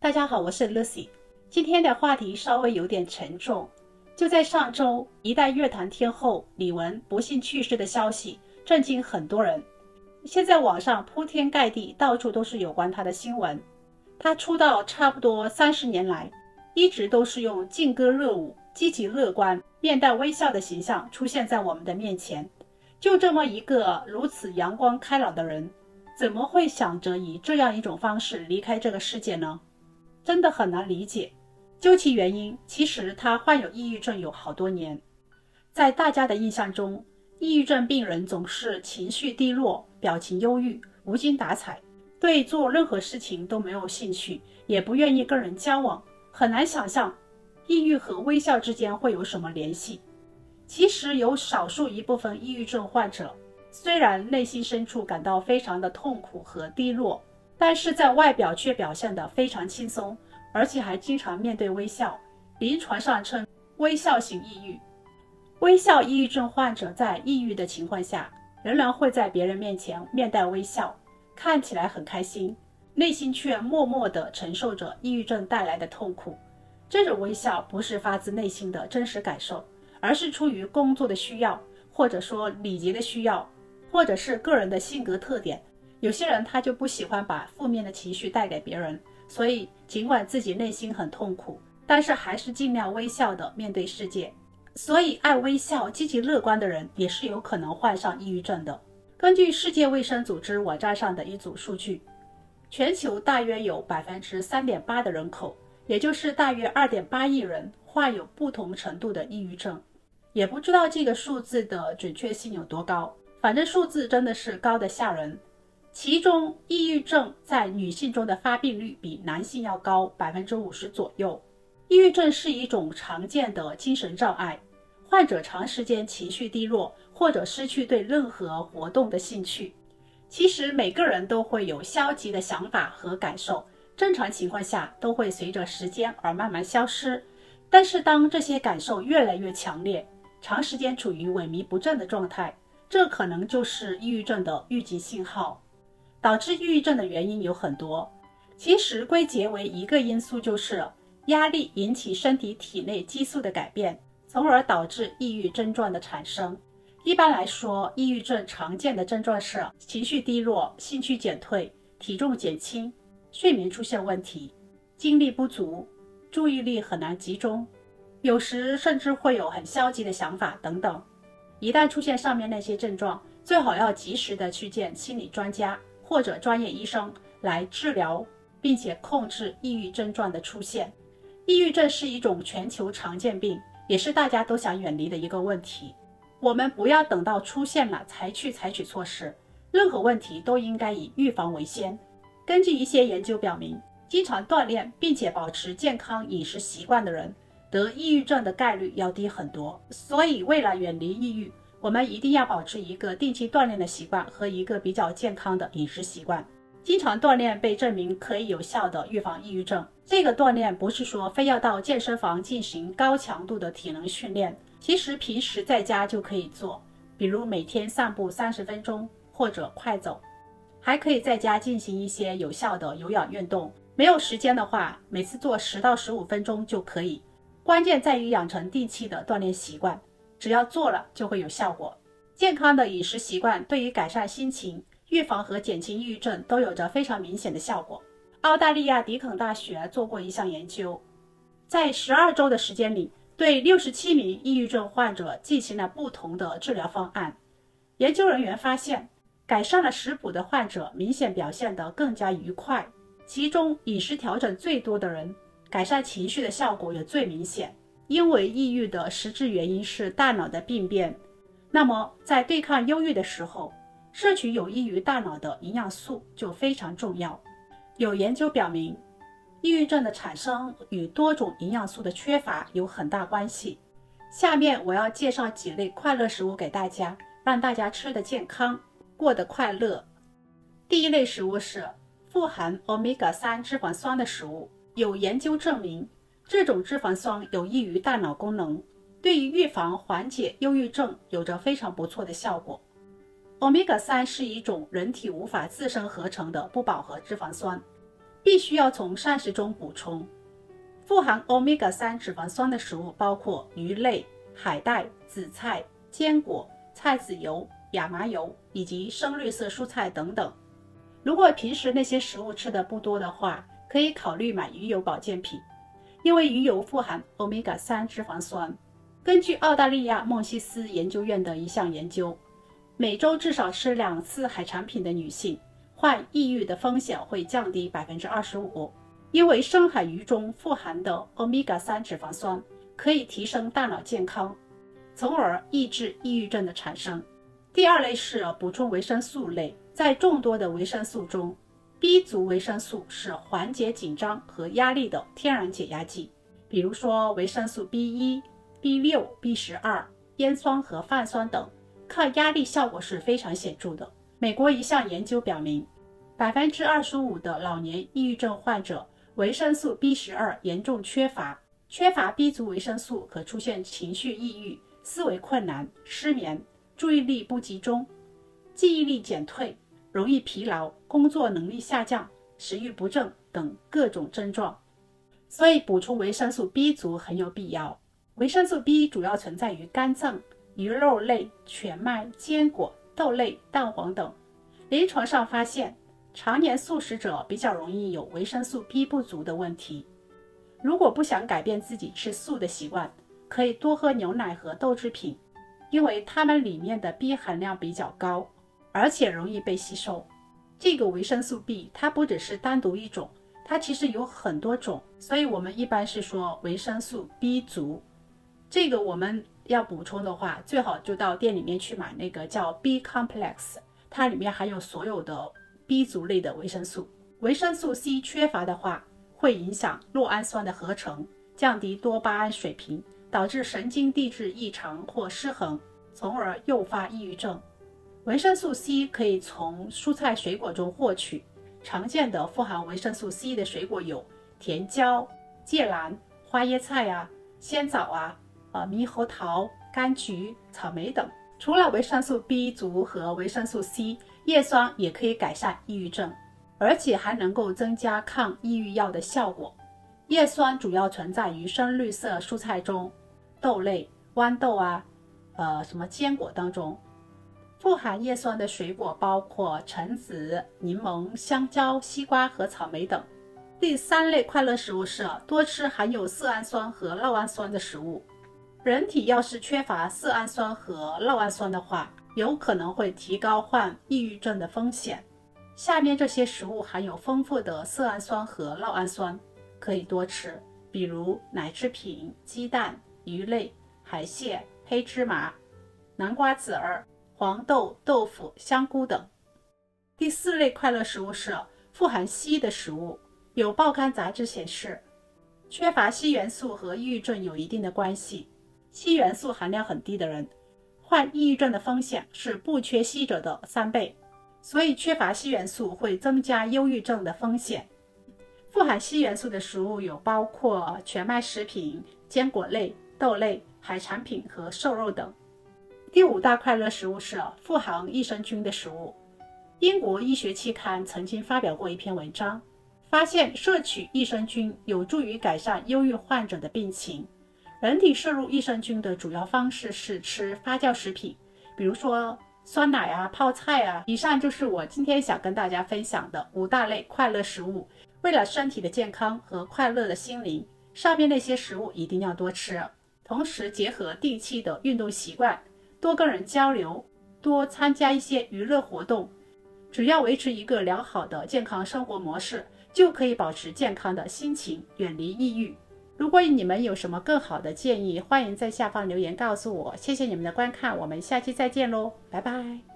大家好，我是 Lucy。今天的话题稍微有点沉重。就在上周，一代乐坛天后李玟不幸去世的消息震惊很多人。现在网上铺天盖地，到处都是有关她的新闻。她出道差不多30年来，一直都是用劲歌热舞、积极乐观、面带微笑的形象出现在我们的面前。就这么一个如此阳光开朗的人，怎么会想着以这样一种方式离开这个世界呢？真的很难理解。究其原因，其实他患有抑郁症有好多年。在大家的印象中，抑郁症病人总是情绪低落，表情忧郁，无精打采，对做任何事情都没有兴趣，也不愿意跟人交往。很难想象抑郁和微笑之间会有什么联系。其实有少数一部分抑郁症患者，虽然内心深处感到非常的痛苦和低落，但是在外表却表现得非常轻松，而且还经常面对微笑，临床上称微笑型抑郁。微笑抑郁症患者在抑郁的情况下，仍然会在别人面前面带微笑，看起来很开心，内心却默默地承受着抑郁症带来的痛苦。这种微笑不是发自内心的真实感受，而是出于工作的需要，或者说礼节的需要，或者是个人的性格特点。有些人他就不喜欢把负面的情绪带给别人，所以尽管自己内心很痛苦，但是还是尽量微笑的面对世界。所以爱微笑、积极乐观的人也是有可能患上抑郁症的。根据世界卫生组织网站上的一组数据，全球大约有 3.8% 的人口，也就是大约 2.8 亿人患有不同程度的抑郁症。也不知道这个数字的准确性有多高，反正数字真的是高得吓人。其中抑郁症在女性中的发病率比男性要高 50% 左右。抑郁症是一种常见的精神障碍，患者长时间情绪低落，或者失去对任何活动的兴趣。其实每个人都会有消极的想法和感受，正常情况下都会随着时间而慢慢消失。但是当这些感受越来越强烈，长时间处于萎靡不振的状态，这可能就是抑郁症的预警信号。导致抑郁症的原因有很多，其实归结为一个因素，就是压力引起身体体内激素的改变，从而导致抑郁症状的产生。一般来说，抑郁症常见的症状是情绪低落、兴趣减退、体重减轻、睡眠出现问题、精力不足、注意力很难集中，有时甚至会有很消极的想法等等。一旦出现上面那些症状，最好要及时的去见心理专家或者专业医生来治疗，并且控制抑郁症状的出现。抑郁症是一种全球常见病，也是大家都想远离的一个问题。我们不要等到出现了才去采取措施，任何问题都应该以预防为先。根据一些研究表明，经常锻炼并且保持健康饮食习惯的人，得抑郁症的概率要低很多。所以为了远离抑郁，我们一定要保持一个定期锻炼的习惯和一个比较健康的饮食习惯。经常锻炼被证明可以有效地预防抑郁症。这个锻炼不是说非要到健身房进行高强度的体能训练，其实平时在家就可以做，比如每天散步30分钟或者快走，还可以在家进行一些有效的有氧运动。没有时间的话，每次做10到15分钟就可以。关键在于养成定期的锻炼习惯，只要做了就会有效果。健康的饮食习惯对于改善心情、预防和减轻抑郁症都有着非常明显的效果。澳大利亚迪肯大学做过一项研究，在12周的时间里，对67名抑郁症患者进行了不同的治疗方案。研究人员发现，改善了食谱的患者明显表现得更加愉快，其中饮食调整最多的人，改善情绪的效果也最明显。因为抑郁的实质原因是大脑的病变，那么在对抗忧郁的时候，摄取有益于大脑的营养素就非常重要。有研究表明，抑郁症的产生与多种营养素的缺乏有很大关系。下面我要介绍几类快乐食物给大家，让大家吃得健康，过得快乐。第一类食物是富含 Omega-3 脂肪酸的食物。有研究证明，这种脂肪酸有益于大脑功能，对于预防缓解忧郁症有着非常不错的效果。Omega-3 是一种人体无法自身合成的不饱和脂肪酸，必须要从膳食中补充。富含欧米伽3脂肪酸的食物包括鱼类、海带、紫菜、坚果、菜籽油、亚麻油以及深绿色蔬菜等等。如果平时那些食物吃的不多的话，可以考虑买鱼油保健品，因为鱼油富含欧米伽3脂肪酸。根据澳大利亚孟西斯研究院的一项研究，每周至少吃2次海产品的女性，患抑郁的风险会降低 25%， 因为深海鱼中富含的欧米伽3脂肪酸可以提升大脑健康，从而抑制抑郁症的产生。第二类是补充维生素类，在众多的维生素中， B 族维生素是缓解紧张和压力的天然解压剂，比如说维生素 B1、B6、B12、烟酸和泛酸等，抗压力效果是非常显著的。美国一项研究表明， 25% 的老年抑郁症患者维生素 B12 严重缺乏，缺乏 B 族维生素可出现情绪抑郁、思维困难、失眠、注意力不集中、记忆力减退、容易疲劳、工作能力下降、食欲不振等各种症状。所以补充维生素 B 族很有必要。维生素 B 主要存在于肝脏、鱼肉类、全麦、坚果、豆类、蛋黄等。临床上发现，常年素食者比较容易有维生素 B 不足的问题。如果不想改变自己吃素的习惯，可以多喝牛奶和豆制品，因为它们里面的 B 含量比较高，而且容易被吸收。这个维生素 B 它不只是单独一种，它其实有很多种，所以我们一般是说维生素 B 族。这个我们要补充的话，最好就到店里面去买那个叫 B Complex， 它里面含有所有的 B 族类的维生素。维生素 C 缺乏的话，会影响酪氨酸的合成，降低多巴胺水平，导致神经递质异常或失衡，从而诱发抑郁症。维生素 C 可以从蔬菜水果中获取，常见的富含维生素 C 的水果有甜椒、芥蓝、花椰菜鲜枣猕猴桃、柑橘、草莓等。除了维生素 B 族和维生素 C， 叶酸也可以改善抑郁症，而且还能够增加抗抑郁药的效果。叶酸主要存在于深绿色蔬菜中，豆类、豌豆坚果当中。富含叶酸的水果包括橙子、柠檬、香蕉、西瓜和草莓等。第三类快乐食物是多吃含有色氨酸和酪氨酸的食物。人体要是缺乏色氨酸和酪氨酸的话，有可能会提高患抑郁症的风险。下面这些食物含有丰富的色氨酸和酪氨酸，可以多吃，比如奶制品、鸡蛋、鱼类、海蟹、黑芝麻、南瓜籽儿、黄豆、豆腐、香菇等。第四类快乐食物是富含硒的食物。有报刊杂志显示，缺乏硒元素和抑郁症有一定的关系。硒元素含量很低的人，患抑郁症的风险是不缺硒者的3倍，所以缺乏硒元素会增加忧郁症的风险。富含硒元素的食物有包括全麦食品、坚果类、豆类、海产品和瘦肉等。第5大快乐食物是富含益生菌的食物。英国医学期刊曾经发表过一篇文章，发现摄取益生菌有助于改善忧郁患者的病情。人体摄入益生菌的主要方式是吃发酵食品，比如说酸奶泡菜以上就是我今天想跟大家分享的5大类快乐食物。为了身体的健康和快乐的心灵，上面那些食物一定要多吃，同时结合定期的运动习惯，多跟人交流，多参加一些娱乐活动。只要维持一个良好的健康生活模式，就可以保持健康的心情，远离抑郁。如果你们有什么更好的建议，欢迎在下方留言告诉我。谢谢你们的观看，我们下期再见喽，拜拜。